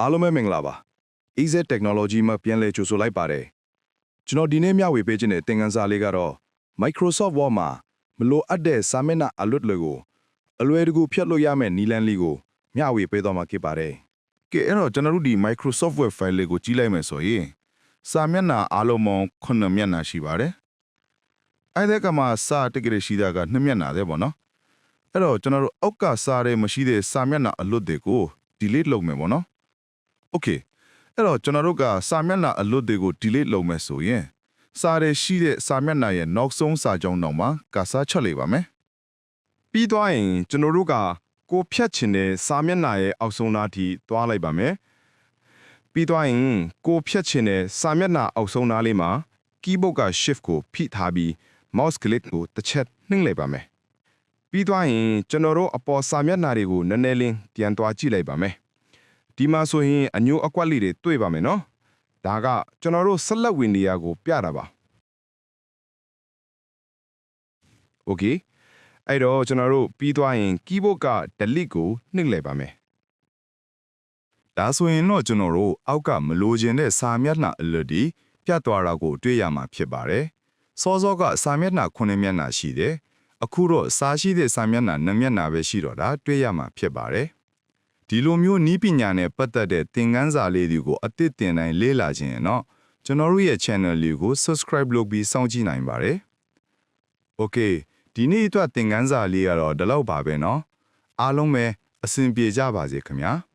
အားလုံးပဲမင်္ဂလာပါ EZ Technology မှာပြန်လည်ကြိုဆိုလိုက်ပါတယ်ကျွန်တော်ဒီနေ့မျှဝေပေးခြင်းတဲ့သင်ခန်းစာလေးကတော့ Microsoft Word မှာမလိုအပ်တဲ့စာမျက်နှာအလွတ်တွေကိုအလွယ်တကူဖြတ်လို့ရမယ့်နည်းလမ်းလေးကိုမျှဝေပေးသွားမှာဖြစ်ပါတယ်ကဲအဲ့တော့ကျွန်တော်တို့ဒီ Microsoft Word file လေးကိုကြည့်လိုက်မယ်ဆိုရင်စာမျက်နှာအားလုံးပေါင်း9မျက်နှာရှိပါတယ်အဲ့ဒါကမှစာတကယ်ရှိတာက2မျက်နှာသေးပေါ့နော်အဲ့တော့ကျွန်တော်တို့အောက်ကစာရဲမရှိတဲ့စာမျက်နှာအလွတ်တွေကို delete လုပ်မယ်ပေါ့နော်Okay အဲ့တော့ကျွန်တော်တို့ကစာမျက်နှာအလွတ်တွေကို delete လုပ်မယ်ဆိုရင်စာရဲရှိတဲ့စာမျက်နှာရဲ့နောက်ဆုံးစာကြောင်းတော့မှာကစားချက်လိုက်ပါမယ်ပြီးသွားရင်ကျွန်တော်တို့ကကိုဖြတ်ချင်တဲ့စာမျက်နှာရဲ့အောက်ဆုံးနားထိသွားလိုက်ပါမယ်ပြီးသွားရင်ကိုဖြတ်ချင်တဲ့စာမျက်နှာအောက်ဆုံးနားလေးမှာ keyboard က shift ကိုဖိထားပြီး mouse click ကိုတစ်ချက်နှိမ့်လိုက်ပါမယ်ပြီးသွားရင်ကျွန်တော်တို့အပေါ်စာမျက်နှာတွေကိုနည်းနည်းလေးပြန်သွားကြည့်လိုက်ပါမယ်ဒီမှာဆိုရင်အညိုအကွက်လေးတွေတွေ့ပါမယ်နော်ဒါကကျွန်တော်တို့ဆက်လက်ဝင်နေရာကိုပြတာပါ Okay အဲ့တော့ကျွန်တော်တို့ပြီးသွားရင် keyboard က delete ကိုနှိပ်လိုက်ပါမယ်ဒါဆိုရင်တော့ကျွန်တော်တို့အောက်ကမလိုချင်တဲ့စာမျက်နှာအလွတ်ဒီပြတ်သွားတာကိုတွေ့ရမှာဖြစ်ပါတယ်စောစောကစာမျက်နှာ9မျက်နှာရှိတယ်အခုတော့စာရှိတဲ့စာမျက်နှာ2မျက်နှာပဲရှိတော့တာတွေ့ရမှာဖြစ်ပါတယ်ဒီလိုမျိုးနီးပညာနဲ့ပတ်သက်တဲ့သင်ခန်းစာလေးတွေကိုအသစ်သင်တိုင်းလေ့လာခြင်းရင်တော့ကျွန်တော်တို့ရဲ့ channel လေးကို subscribe လုပ်ပြီးစောင့်ကြည့်နိုင်ပါတယ်။ Okay ဒီနေ့အတွက်သင်ခန်းစာလေးကတော့ဒီလောက်ပါပဲเนาะအားလုံးပဲအဆင်ပြေကြပါစေခင်ဗျာ။